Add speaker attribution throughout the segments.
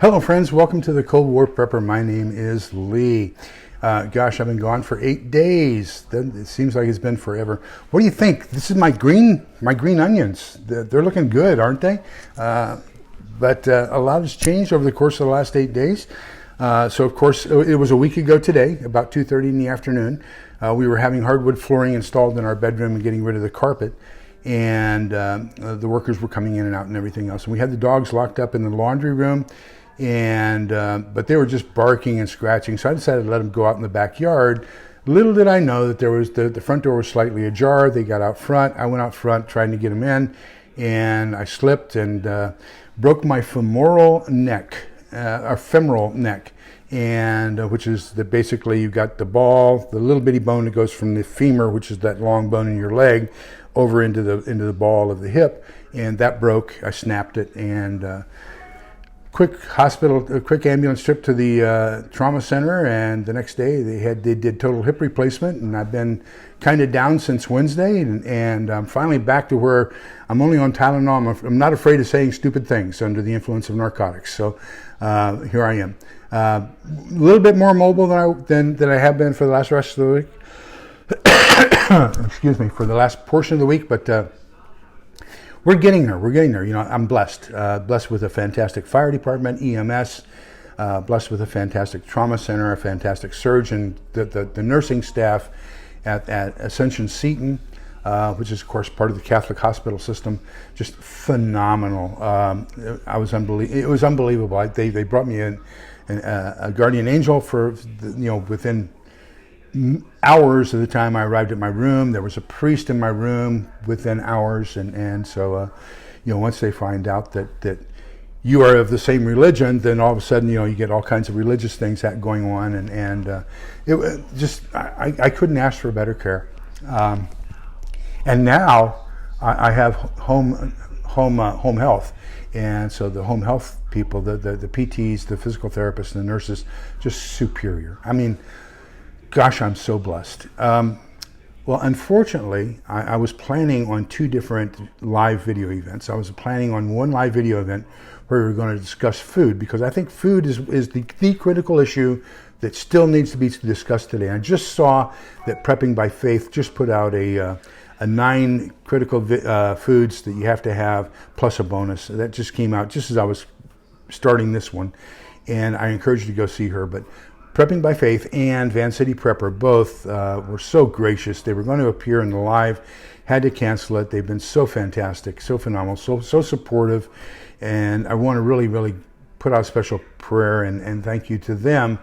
Speaker 1: Hello friends, welcome to the Cold War Prepper. My name is Lee. Gosh, I've been gone for 8 days. It seems like it's been forever. What do you think? This is my green onions. They're looking good, aren't they? But a lot has changed over the course of the last 8 days. So of course, it was a week ago today, about 2:30 in the afternoon. We were having hardwood flooring installed in our bedroom and getting rid of the carpet. And the workers were coming in and out and everything else. And we had the dogs locked up in the laundry room. But they were just barking and scratching, so I decided to let them go out in the backyard. Little did I know that there was the front door was slightly ajar. They got out front. I went out front trying to get them in, and I slipped and broke my femoral neck, and which is basically you've got the ball, the little bitty bone that goes from the femur, which is that long bone in your leg, over into the ball of the hip, and that broke. I snapped it, and a quick ambulance trip to the trauma center, and the next day they did total hip replacement, and I've been kind of down since Wednesday, and I'm finally back to where I'm only on Tylenol. I'm not afraid of saying stupid things under the influence of narcotics. So here I am, a little bit more mobile than I have been for the rest of the week. Excuse me, for the last portion of the week, but. We're getting there. You know, I'm blessed with a fantastic fire department, EMS, blessed with a fantastic trauma center, a fantastic surgeon, the nursing staff at Ascension Seton, which is of course part of the Catholic hospital system, just phenomenal. It was unbelievable. They brought me a guardian angel for within hours of the time I arrived at my room. There was a priest in my room within hours, and so once they find out that you are of the same religion, then all of a sudden you get all kinds of religious things going on, and it just I couldn't ask for better care. And now I have home health, and so the home health people, the PTs, the physical therapists, and the nurses, just superior. I mean, gosh, I'm so blessed. Well, unfortunately, I was planning on 2 different live video events. I was planning on one live video event where we were going to discuss food, because I think food is the critical issue that still needs to be discussed today. I just saw that Prepping by Faith just put out a 9 critical foods that you have to have, plus a bonus. That just came out just as I was starting this one, and I encourage you to go see her. But Prepping by Faith and Van City Prepper both were so gracious. They were going to appear in the live, had to cancel it. They've been so fantastic, so phenomenal, so supportive, and I want to really, really put out a special prayer and thank you to them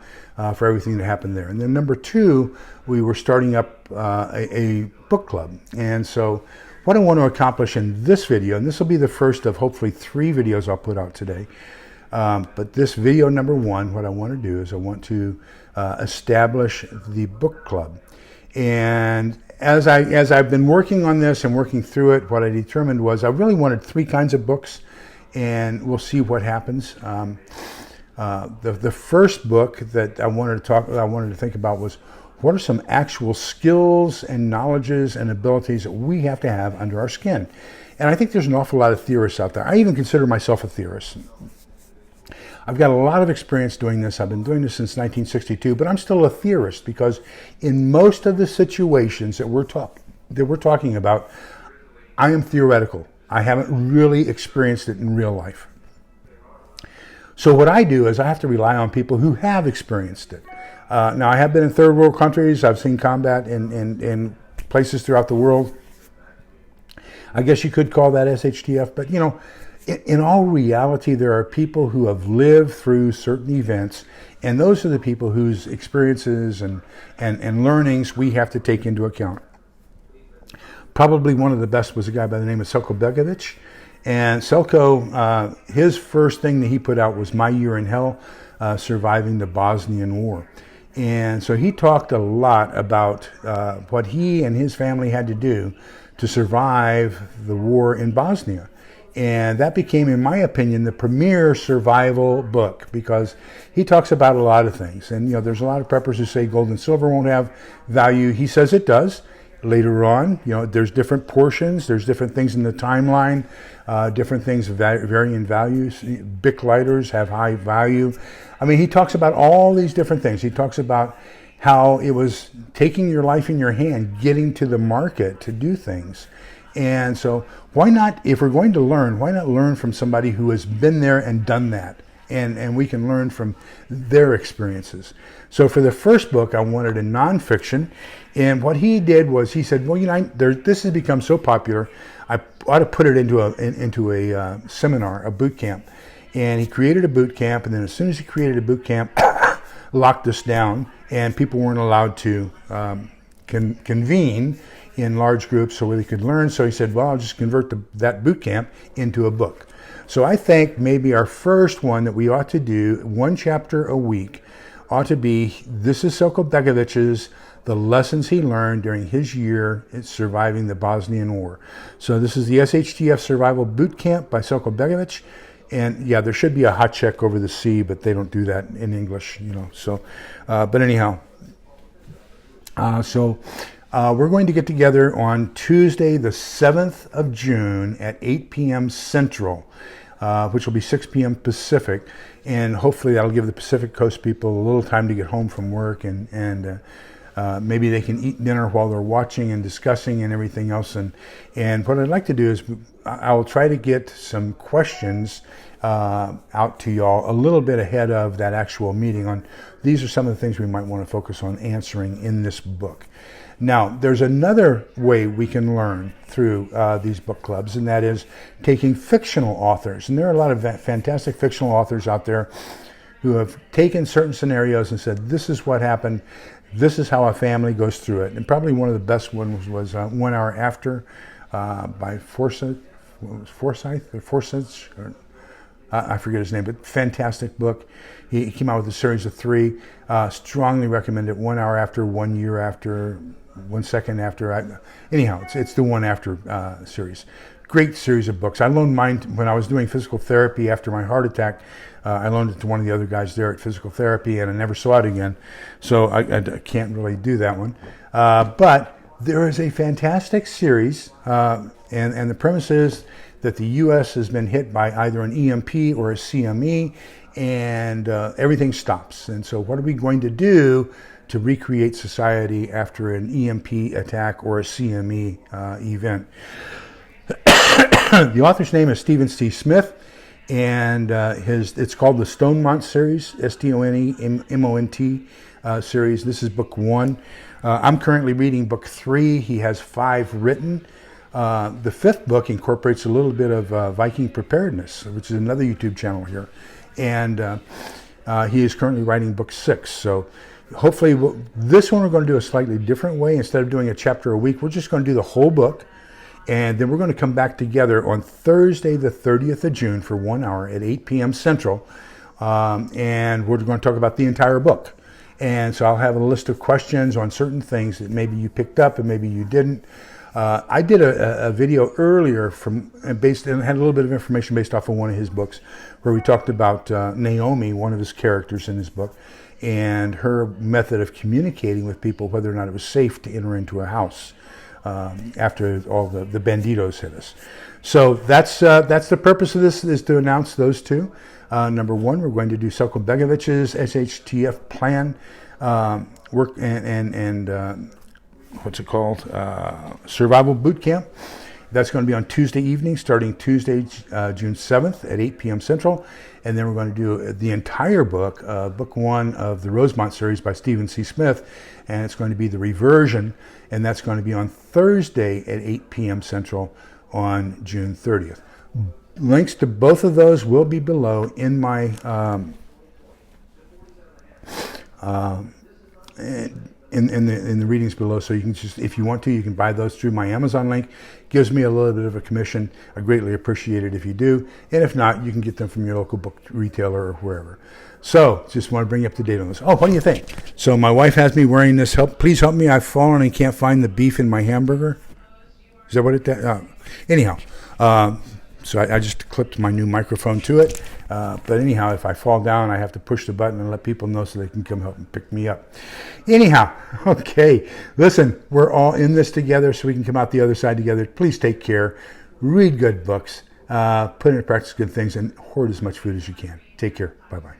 Speaker 1: for everything that happened there. And then number 2, we were starting up a book club, and so what I want to accomplish in this video, and this will be the first of hopefully 3 videos I'll put out today. But this video number 1, what I want to do is I want to establish the book club. And as I've been working on this and working through it, what I determined was I really wanted 3 kinds of books, and we'll see what happens. The first book that I wanted to think about was, what are some actual skills and knowledges and abilities that we have to have under our skin? And I think there's an awful lot of theorists out there. I even consider myself a theorist. I've got a lot of experience doing this. I've been doing this since 1962, but I'm still a theorist, because in most of the situations that we're talking about, I am theoretical. I haven't really experienced it in real life. So what I do is I have to rely on people who have experienced it. Now, I have been in third world countries. I've seen combat in places throughout the world. I guess you could call that SHTF, but in all reality, there are people who have lived through certain events, and those are the people whose experiences and learnings we have to take into account. Probably one of the best was a guy by the name of Selko Begovic. And Selko, his first thing that he put out was My Year in Hell, Surviving the Bosnian War. And so he talked a lot about what he and his family had to do to survive the war in Bosnia. And that became, in my opinion, the premier survival book, because he talks about a lot of things. And there's a lot of preppers who say gold and silver won't have value. He says it does. later on. There's different portions, there's different things in the timeline, different things vary in values. Bic lighters have high value. I mean, he talks about all these different things. He talks about how it was taking your life in your hand, getting to the market to do things. And so why not, if we're going to learn, why not learn from somebody who has been there and done that? And we can learn from their experiences. So for the first book, I wanted a nonfiction. And what he did was he said, well, this has become so popular, I ought to put it into a seminar, a boot camp. And he created a boot camp. And then as soon as he created a boot camp, locked us down. And people weren't allowed to convene in large groups so they could learn. So he said, well, I'll just convert that boot camp into a book. So I think maybe our first one that we ought to do, one chapter a week, ought to be, this is Selko Begović's, the lessons he learned during his year in surviving the Bosnian War. So this is the SHTF Survival Boot Camp by Selko Begović. And yeah, there should be a hot check over the C, but they don't do that in English, So, but anyhow, we're going to get together on Tuesday, the 7th of June at 8 p.m. Central, which will be 6 p.m. Pacific. And hopefully that'll give the Pacific Coast people a little time to get home from work and maybe they can eat dinner while they're watching and discussing and everything else. And what I'd like to do is I'll try to get some questions out to y'all a little bit ahead of that actual meeting on these are some of the things we might want to focus on answering in this book. Now, there's another way we can learn through these book clubs, and that is taking fictional authors. And there are a lot of fantastic fictional authors out there who have taken certain scenarios and said, this is what happened, this is how a family goes through it. And probably one of the best ones was 1 Hour After by Forsyth, I forget his name, but fantastic book. He came out with a series of 3. Strongly recommend it. 1 Hour After, 1 Year After, 1 Second After. Anyhow, it's the One After series. Great series of books. I loaned mine when I was doing physical therapy after my heart attack. I loaned it to one of the other guys there at physical therapy, and I never saw it again. So I can't really do that one. But there is a fantastic series, and the premise is that the U.S. has been hit by either an EMP or a CME, and everything stops. And so what are we going to do to recreate society after an EMP attack or a CME event? The author's name is Stephen C. Smith, and it's called the Stonemont series, STONEMONT series. This is book 1. I'm currently reading book 3. He has 5 written. The 5th book incorporates a little bit of Viking preparedness, which is another YouTube channel here. And he is currently writing book 6. So hopefully this one we're going to do a slightly different way. Instead of doing a chapter a week, we're just going to do the whole book. And then we're going to come back together on Thursday, the 30th of June for 1 hour at 8 p.m. Central. And we're going to talk about the entire book. And so I'll have a list of questions on certain things that maybe you picked up and maybe you didn't. I did a video earlier and had a little bit of information based off of one of his books where we talked about Naomi, one of his characters in his book, and her method of communicating with people, whether or not it was safe to enter into a house after all the banditos hit us. So that's the purpose of this, is to announce those two. Number 1, we're going to do Selko Begović's SHTF plan work and what's it called? Survival Boot Camp. That's going to be on Tuesday evening, starting Tuesday, June 7th at 8 p.m. Central. And then we're going to do the entire book, book 1 of the Rosemont series by Stephen C. Smith. And it's going to be the reversion. And that's going to be on Thursday at 8 p.m. Central on June 30th. Links to both of those will be below in my in the readings below, so you can just, if you want to, you can buy those through my Amazon link. Gives me a little bit of a commission. I greatly appreciate it if you do, and if not, you can get them from your local book retailer or wherever. So, just want to bring you up to date on this. Oh, what do you think? So, my wife has me wearing this. Please help me. I've fallen and can't find the beef in my hamburger. Is that what it? Anyhow, So I just clipped my new microphone to it. But anyhow, if I fall down, I have to push the button and let people know so they can come help and pick me up. Anyhow, okay, listen, we're all in this together so we can come out the other side together. Please take care. Read good books. Put into practice good things and hoard as much food as you can. Take care. Bye-bye.